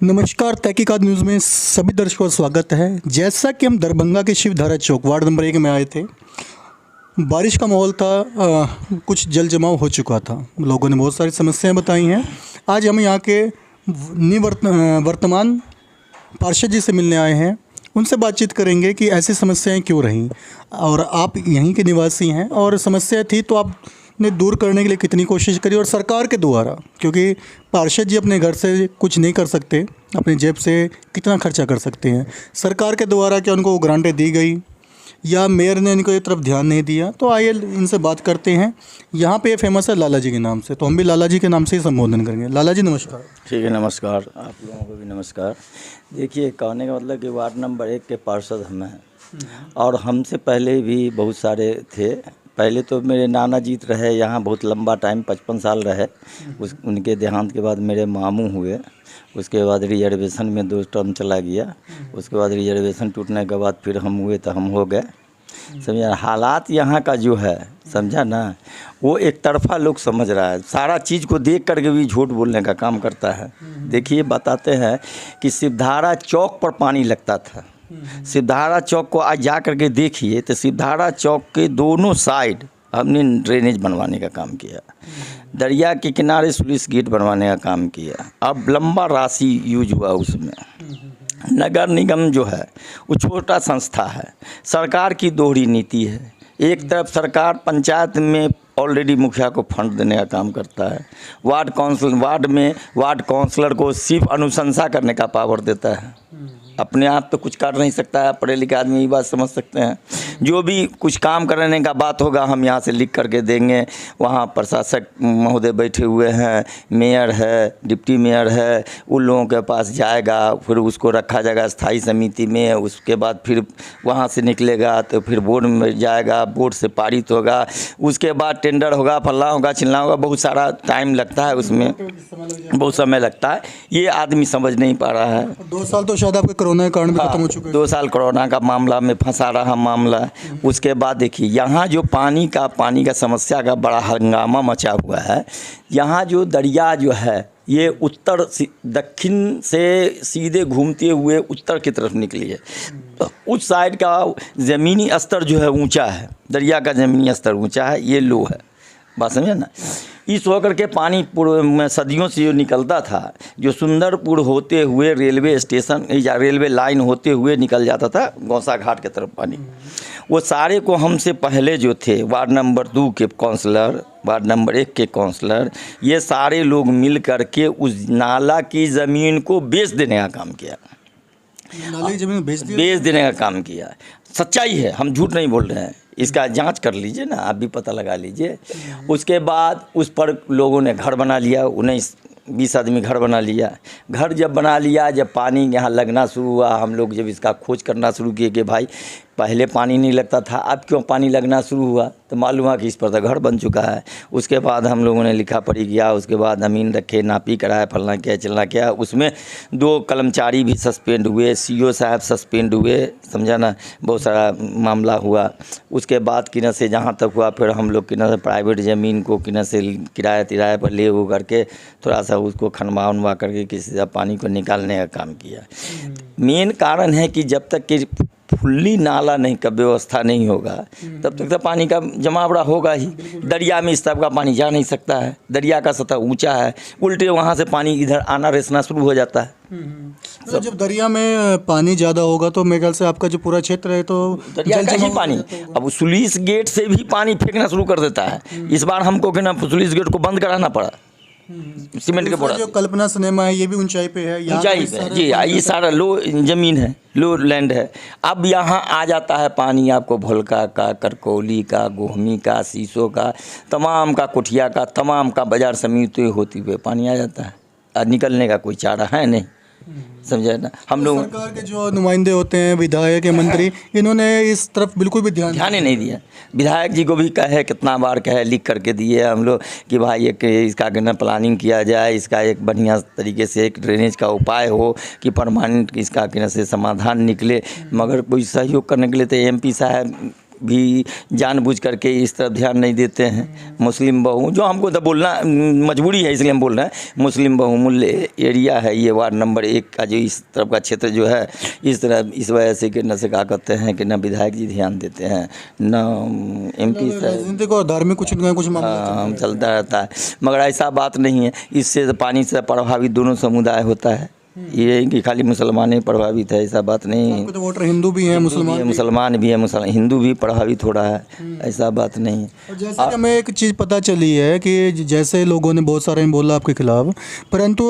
नमस्कार, तहकीकात न्यूज़ में सभी दर्शकों का स्वागत है। जैसा कि हम दरभंगा के शिवधारा चौक वार्ड नंबर 1 में आए थे, बारिश का माहौल था, कुछ जल जमाव हो चुका था। लोगों ने बहुत सारी समस्याएं बताई हैं। आज हम यहाँ के वर्तमान पार्षद जी से मिलने आए हैं। उनसे बातचीत करेंगे कि ऐसी समस्याएं क्यों रहीं और आप यहीं के निवासी हैं और समस्या थी तो आपने दूर करने के लिए कितनी कोशिश करी और सरकार के द्वारा, क्योंकि पार्षद जी अपने घर से कुछ नहीं कर सकते, अपनी जेब से कितना खर्चा कर सकते हैं। सरकार के द्वारा क्या उनको ग्रांटें दी गई या मेयर ने इनको ये तरफ ध्यान नहीं दिया? तो आइए इनसे बात करते हैं। यहाँ पे फेमस है लाला जी के नाम से, तो हम भी लाला जी के नाम से ही संबोधन करेंगे। लाला जी नमस्कार। ठीक है, नमस्कार। आप लोगों को भी नमस्कार। देखिए, कहने का मतलब कि वार्ड नंबर 1 के पार्षद हम हैं और हमसे पहले भी बहुत सारे थे। पहले तो मेरे नाना जी रहे यहाँ बहुत लंबा टाइम, 55 साल रहे। उनके देहांत के बाद मेरे मामू हुए। उसके बाद रिजर्वेशन में 2 टर्म चला गया। उसके बाद रिजर्वेशन टूटने के बाद फिर हम हुए तो हम हो गए। समझा, हालात यहाँ का जो है, समझा ना, वो एक तरफा लोग समझ रहा है। सारा चीज़ को देख करके भी झूठ बोलने का काम करता है। देखिए, बताते हैं कि शिवधारा चौक पर पानी लगता था। शिवधारा चौक को आज जा करके देखिए तो शिवधारा चौक के दोनों साइड हमने ड्रेनेज बनवाने का काम किया, दरिया के किनारे स्लुइस गेट बनवाने का काम किया। अब लंबा राशि यूज हुआ उसमें। नगर निगम जो है वो छोटा संस्था है। सरकार की दोहरी नीति है। एक तरफ सरकार पंचायत में ऑलरेडी मुखिया को फंड देने का काम करता है। वार्ड काउंसलर को सिर्फ अनुशंसा करने का पावर देता है। अपने आप तो कुछ कर नहीं सकता है। पढ़े लिखे आदमी ये बात समझ सकते हैं। जो भी कुछ काम करने का बात होगा हम यहाँ से लिख करके देंगे। वहाँ प्रशासक महोदय बैठे हुए हैं, मेयर है, डिप्टी मेयर है, उन लोगों के पास जाएगा, फिर उसको रखा जाएगा स्थायी समिति में। उसके बाद फिर वहाँ से निकलेगा तो फिर बोर्ड में जाएगा, बोर्ड से पारित होगा, उसके बाद टेंडर होगा, फल्ला होगा, चिल्ला होगा। बहुत सारा टाइम लगता है उसमें, बहुत समय लगता है। ये आदमी समझ नहीं पा रहा है। 2 साल तो शायद आपके कोरोना के कारण भी खत्म हो चुके हैं। 2 साल कोरोना का मामला में फंसा रहा मामला। उसके बाद देखिए, यहाँ जो पानी का समस्या का बड़ा हंगामा मचा हुआ है। यहाँ जो दरिया जो है ये उत्तर दक्षिण से सीधे घूमते हुए उत्तर की तरफ निकली है। तो उस साइड का ज़मीनी स्तर जो है ऊंचा है, दरिया का ज़मीनी स्तर ऊंचा है, ये लो है। बात समझे ना। इस होकर के पानी पूर्व में सदियों से जो निकलता था, जो सुंदरपुर होते हुए रेलवे स्टेशन या रेलवे लाइन होते हुए निकल जाता था गौसा घाट की तरफ पानी, वो सारे को हमसे पहले जो थे वार्ड नंबर 2 के काउंसलर, वार्ड नंबर 1 के काउंसलर, ये सारे लोग मिल करके उस नाला की ज़मीन को बेच देने का काम किया। नाले की ज़मीन बेच देने का काम किया। सच्चाई है, हम झूठ नहीं बोल रहे हैं। इसका जांच कर लीजिए ना, आप भी पता लगा लीजिए। उसके बाद उस पर लोगों ने घर बना लिया, 19-20 आदमी घर बना लिया। घर जब बना लिया, जब पानी यहाँ लगना शुरू हुआ, हम लोग जब इसका खोज करना शुरू किए कि भाई पहले पानी नहीं लगता था, अब क्यों पानी लगना शुरू हुआ, तो मालूम हुआ कि इस पर तो घर बन चुका है। उसके बाद हम लोगों ने लिखा पढ़ी किया। उसके बाद ज़मीन रखे, नापी कराया, फलना किया, चलना किया। उसमें 2 कर्मचारी भी सस्पेंड हुए, CO साहब सस्पेंड हुए, समझा ना। बहुत सारा मामला हुआ। उसके बाद किना से जहाँ तक हुआ, फिर हम लोग किना से प्राइवेट ज़मीन को किना से किराए पर ले हो करके थोड़ा सा उसको खनवा उनवा करके किसी से पानी को निकालने का काम किया। मेन कारण है कि जब तक कि फुल्ली नाला नहीं का व्यवस्था नहीं होगा तब तक तो पानी का जमावड़ा होगा ही। दरिया में इस तरह का पानी जा नहीं सकता है। दरिया का सतह ऊंचा है, उल्टे वहाँ से पानी इधर आना रिसना शुरू हो जाता है। तो जब दरिया में पानी ज़्यादा होगा तो मेरे ख्याल से आपका जो पूरा क्षेत्र है तो दरिया का ही पानी, अब स्लुइस गेट से भी पानी फेंकना शुरू कर देता है। इस बार हमको कि ना स्लुइस गेट को बंद कराना पड़ा। सीमेंट के बोरा जो कल्पना सिनेमा है ये भी ऊंचाई पे है, ऊंचाई पे जी। ये सारा लो ज़मीन है, लो लैंड है। अब यहाँ आ जाता है पानी आपको भोलका का, करकौली का, गोहमी का, शीशो का, तमाम का, कुठिया का, तमाम का बाजार समिति होती हुए पानी आ जाता है। और निकलने का कोई चारा है नहीं, समझे ना। हम लोग सरकार के जो नुमाइंदे होते हैं, विधायक या मंत्री, इन्होंने इस तरफ बिल्कुल भी ध्यान ही नहीं दिया। विधायक जी को भी कहे, कितना बार कहे, लिख करके दिए हम लोग कि भाई एक इसका ना प्लानिंग किया जाए, इसका एक बढ़िया तरीके से एक ड्रेनेज का उपाय हो कि परमानेंट इसका किना से समाधान निकले। मगर कोई सहयोग करने के लिए तो MP साहब भी जानबूझ करके इस तरफ ध्यान नहीं देते हैं। मुस्लिम बहु जो हमको तो बोलना मजबूरी है, इसलिए हम बोल रहे हैं। मुस्लिम बहुमूल्य एरिया है ये वार्ड नंबर 1 का, जो इस तरफ का क्षेत्र जो है इस तरह, इस वजह से कि न से क्या कहते हैं कि न विधायक जी ध्यान देते हैं, न MP साहब, राजनीतिक और धार्मिक कुछ न कुछ मामला चलता रहता है। मगर ऐसा बात नहीं है, इससे पानी से प्रभावित दोनों समुदाय होता है। ये कि खाली मुसलमान ही प्रभावित है, ऐसा बात नहीं है। आपके तो वोटर हिंदू भी हैं, मुसलमान भी है, हिंदू भी प्रभावित हो रहा है, ऐसा बात नहीं है। और जैसे कि हमें एक चीज़ पता चली है कि जैसे लोगों ने बहुत सारे बोला आपके खिलाफ, परंतु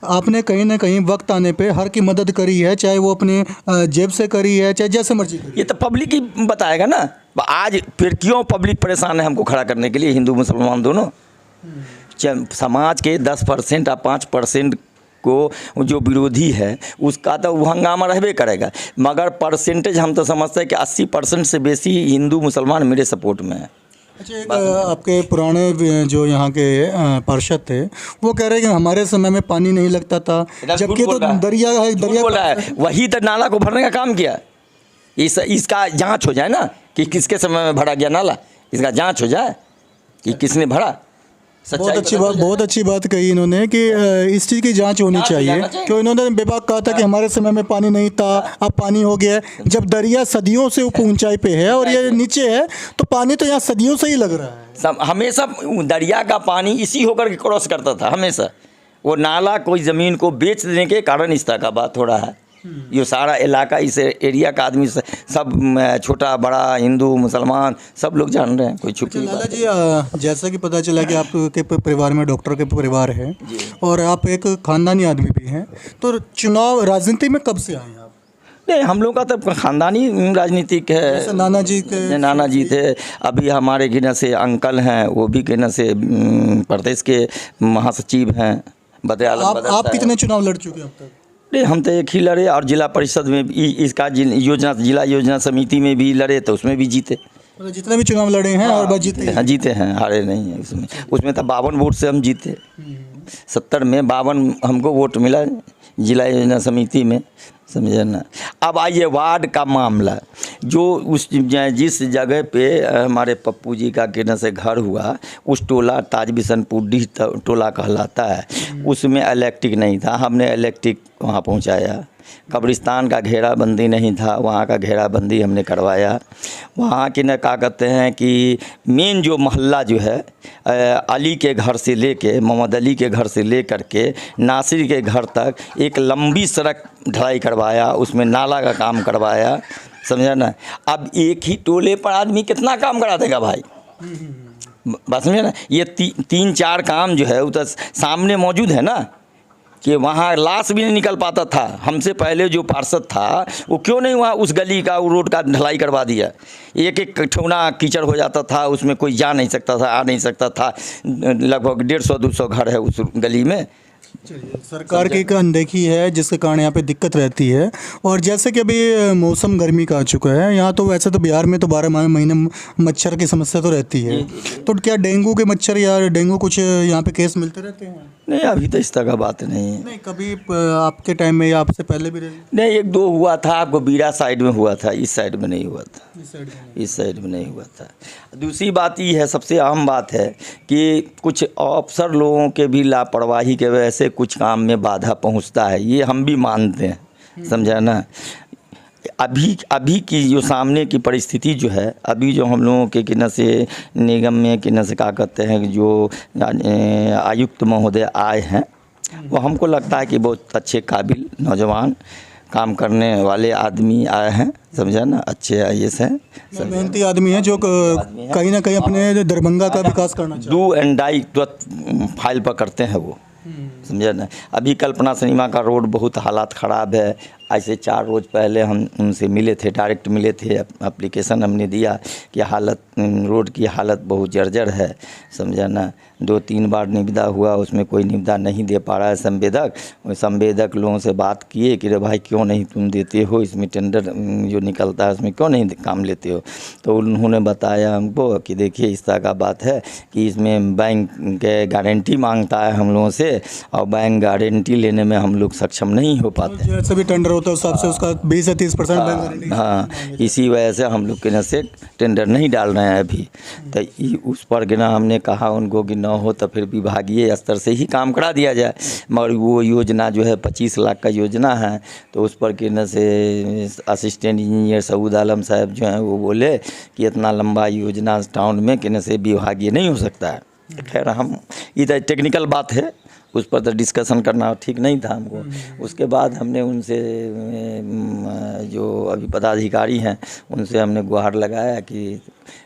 आपने कहीं ना कहीं वक्त आने पे हर की मदद करी है, चाहे वो अपने जेब से करी है, चाहे जैसे मर्जी करी। ये तो पब्लिक ही बताएगा ना। आज फिर क्यों पब्लिक परेशान है हमको खड़ा करने के लिए, हिंदू मुसलमान दोनों। समाज के 10% या 5% को जो विरोधी है उसका तो वो हंगामा रहबे करेगा, मगर परसेंटेज हम तो समझते हैं कि 80% से बेसी हिंदू मुसलमान मेरे सपोर्ट में है। अच्छा, एक आपके पुराने जो यहाँ के पार्षद थे वो कह रहे हैं कि हमारे समय में पानी नहीं लगता था, जबकि तो दरिया है, दरिया बोला है, वही तो नाला को भरने का काम किया। इसका जांच हो जाए ना कि किसके समय में भरा गया नाला, इसका जांच हो जाए कि किसने भरा। बहुत अच्छी बात कही इन्होंने कि इस चीज़ की जांच होनी चाहिए, क्योंकि इन्होंने बेबाक कहा था कि हमारे समय में पानी नहीं था, अब पानी हो गया है। जब दरिया सदियों से ऊंचाई पे है और ये नीचे है, तो पानी तो यहाँ सदियों से ही लग रहा है। सब हमेशा दरिया का पानी इसी होकर के क्रॉस करता था हमेशा। वो नाला कोई ज़मीन को बेच देने के कारण इस तरह का बात हो रहा है। ये सारा इलाका, इस एरिया का आदमी सब, छोटा बड़ा, हिंदू मुसलमान सब लोग जान रहे हैं, कोई छुपी लाला जी, जैसा कि पता चला कि आपके परिवार में डॉक्टर के परिवार है और आप एक खानदानी आदमी भी हैं, तो चुनाव राजनीति में कब से आए आप? नहीं, हम लोग का तो खानदानी राजनीतिक है। जैसे नाना जी थे, अभी हमारे गिना से अंकल हैं, वो भी गिना से प्रदेश के महासचिव हैं। आप कितने चुनाव लड़ चुके हैं अब तक? नहीं, हम तो एक ही लड़े, और जिला परिषद में भी इसका योजना, जिला योजना समिति में भी लड़े, तो उसमें भी जीते। मतलब जितने भी चुनाव लड़े हैं और बस जीते? हाँ, जीते हैं, हारे नहीं है। उसमें तो 52 वोट से हम जीते। 70 में 52 हमको वोट मिला जिला योजना समिति में, समझे ना। अब आइए वार्ड का मामला, जो जिस जगह पे हमारे पप्पू जी का कहने से घर हुआ, उस टोला ताज बिशनपुर डी टोला कहलाता है, उसमें इलेक्ट्रिक नहीं था। हमने इलेक्ट्रिक वहाँ पहुँचाया। कब्रिस्तान का घेराबंदी नहीं था, वहाँ का घेराबंदी हमने करवाया। वहाँ के न क्या कहते हैं कि मेन जो मोहल्ला जो है, अली के घर से लेके, मोहम्मद अली के घर से ले करके नासिर के घर तक एक लंबी सड़क ढलाई करवाया, उसमें नाला का काम करवाया, समझा ना। अब एक ही टोले पर आदमी कितना काम करा देगा भाई, बस समझे ना। ये 3-4 काम जो है वो तो सामने मौजूद है ना, कि वहाँ लाश भी नहीं निकल पाता था। हमसे पहले जो पार्षद था वो क्यों नहीं वहाँ उस गली का, वो रोड का ढलाई करवा दिया। एक ठौना कीचड़ हो जाता था, उसमें कोई जा नहीं सकता था, आ नहीं सकता था। लगभग 150-200 घर है उस गली में। सरकार की एक अनदेखी है जिसके कारण यहाँ पे दिक्कत रहती है। और जैसे कि अभी मौसम गर्मी का आ चुका है यहाँ, तो वैसे तो बिहार में तो 12 महीने मच्छर की समस्या तो रहती है, तो क्या डेंगू के मच्छर या डेंगू कुछ यहाँ पे केस मिलते रहते हैं? नहीं, अभी तो इस तरह का बात नहीं है। नहीं, कभी आपके टाइम में या आपसे पहले भी नहीं, 1-2 हुआ था, आपको बीरा साइड में हुआ था, इस साइड में नहीं हुआ था। इस साइड में नहीं हुआ था। दूसरी बात ये है, सबसे अहम बात है कि कुछ अफसर लोगों के भी लापरवाही के वजह से कुछ काम में बाधा पहुंचता है, ये हम भी मानते हैं, समझा ना। अभी की जो सामने की परिस्थिति जो है, अभी जो हम लोगों के किन्ना से निगम में किन्ना से क्या कहते हैं, जो आयुक्त महोदय आए हैं, वो हमको लगता है कि बहुत अच्छे काबिल नौजवान काम करने वाले आदमी आए हैं, समझा ना। अच्छे IAS हैं, मेहनती आदमी है, जो कहीं ना कहीं अपने दरभंगा का विकास करना चाहिए। डू एंड डाई फाइल पर करते हैं वो, समझा ना। अभी कल्पना सिनेमा का रोड बहुत हालात ख़राब है। ऐसे 4 रोज़ पहले हम उनसे मिले थे, डायरेक्ट मिले थे, एप्लीकेशन हमने दिया कि हालत, रोड की हालत बहुत जर्जर है, समझा ना। 2-3 बार निविदा हुआ, उसमें कोई निविदा नहीं दे पा रहा है संवेदक। संवेदक लोगों से बात किए कि रे भाई क्यों नहीं तुम देते हो, इसमें टेंडर जो निकलता है उसमें क्यों नहीं काम लेते हो। तो उन्होंने बताया हमको कि देखिए इस तरह का बात है कि इसमें बैंक के गारंटी मांगता है हम लोगों से, और बैंक गारंटी लेने में हम लोग सक्षम नहीं हो पाते। जैसे भी टेंडर होता है उस हिसाब से उसका 20 से 30% बैंक गारंटी। हाँ, इसी वजह से हम लोग के न से टेंडर नहीं डाल रहे हैं अभी। तो उस पर के ना हमने कहा उनको कि ना हो तो फिर विभागीय स्तर से ही काम करा दिया जाए, मगर वो योजना जो है 25 लाख का योजना है, तो उस पर के न से असिस्टेंट इंजीनियर सऊद आलम साहब जो हैं वो बोले कि इतना लंबा योजना टाउन में के न से विभागीय नहीं हो सकता है। खैर हम इधर टेक्निकल बात है, उस पर तो डिस्कशन करना ठीक नहीं था हमको। उसके बाद हमने उनसे जो अभी पदाधिकारी हैं उनसे हमने गुहार लगाया कि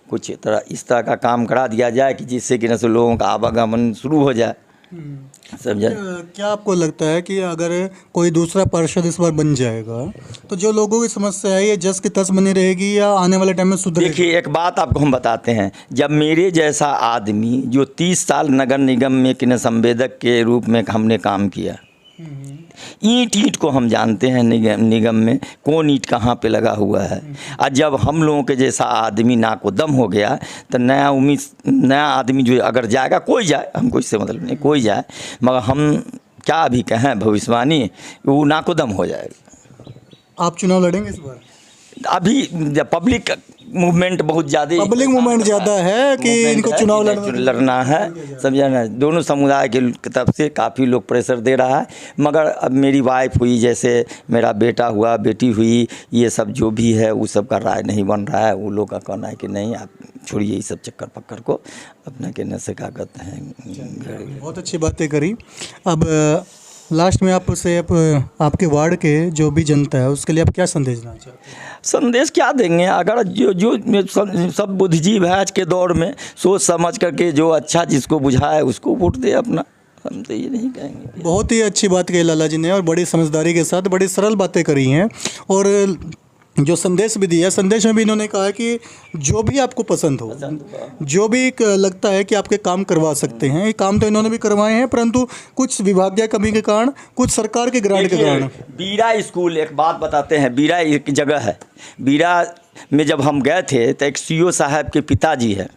कुछ इस तरह का काम करा दिया जाए कि जिससे कि न से लोगों का आवागमन शुरू हो जाए। समझा? क्या आपको लगता है कि अगर कोई दूसरा पार्षद इस बार बन जाएगा तो जो लोगों की समस्या है ये जस की तस बनी रहेगी या आने वाले टाइम में सुधरेगी? देखिए एक बात आपको हम बताते हैं, जब मेरे जैसा आदमी जो 30 साल नगर निगम में किन संवेदक के रूप में हमने काम किया, ईंट को हम जानते हैं निगम में कौन ईंट कहाँ पे लगा हुआ है। और जब हम लोगों के जैसा आदमी नाको दम हो गया तो नया आदमी जो अगर जाएगा, कोई जाए, हमको इससे मतलब नहीं, कोई जाए, मगर हम क्या अभी कहें भविष्यवाणी, वो नाको दम हो जाएगा। आप चुनाव लड़ेंगे इस बार? अभी पब्लिक मूवमेंट बहुत ज़्यादा, पब्लिक मूवमेंट ज़्यादा है कि इनको चुनाव लड़ना है, समझा ना। दोनों समुदाय के तरफ से काफ़ी लोग प्रेशर दे रहा है, मगर अब मेरी वाइफ हुई, जैसे मेरा बेटा हुआ, बेटी हुई, ये सब जो भी है वो सब का राय नहीं बन रहा है। वो लोग का कहना है कि नहीं, आप छोड़िए ये सब चक्कर पक्कर को, अपने कहने से क्या कहते हैं। बहुत अच्छी बातें करी। अब लास्ट में आपसे आपके वार्ड के जो भी जनता है उसके लिए आप क्या संदेश देना चाहते हैं? संदेश क्या देंगे, अगर जो सब बुद्धिजीव है आज के दौर में, सोच समझ करके जो अच्छा जिसको बुझाए उसको वोट दे अपना, हम तो ये नहीं कहेंगे। बहुत ही अच्छी बात कही लाला जी ने और बड़ी समझदारी के साथ बड़ी सरल बातें करी हैं और जो संदेश भी दिया, संदेश में भी इन्होंने कहा कि जो भी आपको पसंद हो, जो भी लगता है कि आपके काम करवा सकते हैं, ये काम तो इन्होंने भी करवाए हैं, परंतु कुछ विभागीय कमी के कारण, कुछ सरकार के ग्रांट के कारण। बीरा स्कूल, एक बात बताते हैं, बीरा एक जगह है, बीरा में जब हम गए थे तो एक सीओ साहब के पिताजी है,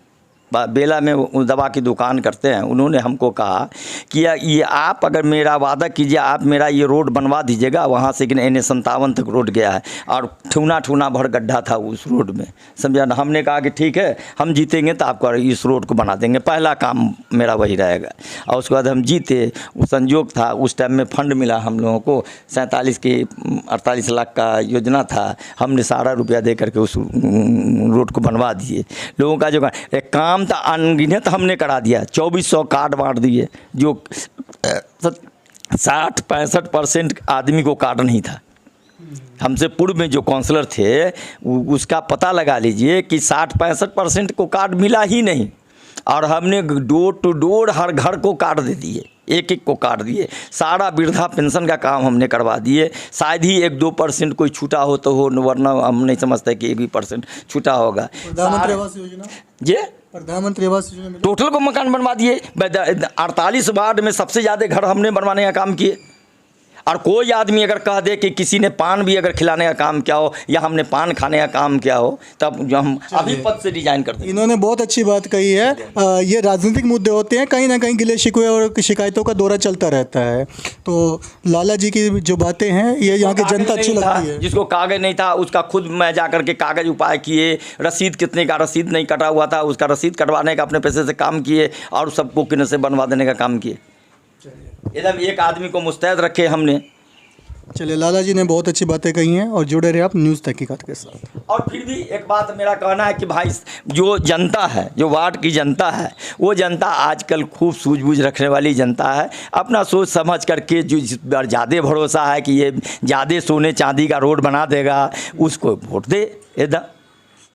बेला में वो दवा की दुकान करते हैं, उन्होंने हमको कहा कि ये आप अगर मेरा वादा कीजिए, आप मेरा ये रोड बनवा दीजिएगा। वहाँ से कि NH57 तक रोड गया है और ठूना भर गड्ढा था उस रोड में, समझा ना। हमने कहा कि ठीक है, हम जीतेंगे तो आपको इस रोड को बना देंगे, पहला काम मेरा वही रहेगा। और उसके बाद हम जीते, वो संजोग था उस टाइम में फंड मिला हम लोगों को 48 लाख का योजना था, हमने सारा रुपया दे करके उस रोड को बनवा दिए। लोगों का जो एक काम था अनगिनत हमने करा दिया, 2400 कार्ड बांट दिए, जो 60-65% आदमी को कार्ड नहीं था। हमसे पूर्व में जो काउंसलर थे उसका पता लगा लीजिए कि 60-65% को कार्ड मिला ही नहीं, और हमने डोर टू डोर हर घर को कार्ड दे दिए, एक को कार्ड दिए। सारा वृद्धा पेंशन का काम हमने करवा दिए, शायद ही 1-2% कोई छूटा हो तो हो, वरना हम नहीं समझते कि 1 भी % छूटा होगा। प्रधानमंत्री आवास योजना, जी प्रधानमंत्री आवास योजना टोटल को मकान बनवा दिए। 48 वार्ड में सबसे ज़्यादा घर हमने बनवाने का काम किए। और कोई आदमी अगर कह दे कि किसी ने पान भी अगर खिलाने का काम किया हो या हमने पान खाने का काम किया हो, तब जो हम अभी पद से रिजाइन करते हैं। इन्होंने बहुत अच्छी बात कही है। ये राजनीतिक मुद्दे होते हैं, कहीं ना कहीं गिले शिकवे और शिकायतों का दौरा चलता रहता है। तो लाला जी की जो बातें हैं ये यहाँ की जनता अच्छी लगती है। जिसको कागज नहीं था उसका खुद मैं जा करके कागज उपाय किए, रसीद कितने का रसीद नहीं कटा हुआ था उसका रसीद कटवाने का अपने पैसे से काम किए, और सबको किन्ने से बनवा देने का काम किए। एकदम एक आदमी को मुस्तैद रखे हमने। चलिए, लाला जी ने बहुत अच्छी बातें कही हैं और जुड़े रहे आप न्यूज़ तहकीकात के साथ। और फिर भी एक बात मेरा कहना है कि भाई जो जनता है, जो वार्ड की जनता है, वो जनता आजकल खूब सूझबूझ रखने वाली जनता है। अपना सोच समझ करके जो जिस पर ज़्यादा भरोसा है कि ये ज़्यादा सोने चांदी का रोड बना देगा, उसको वोट दे एकदम।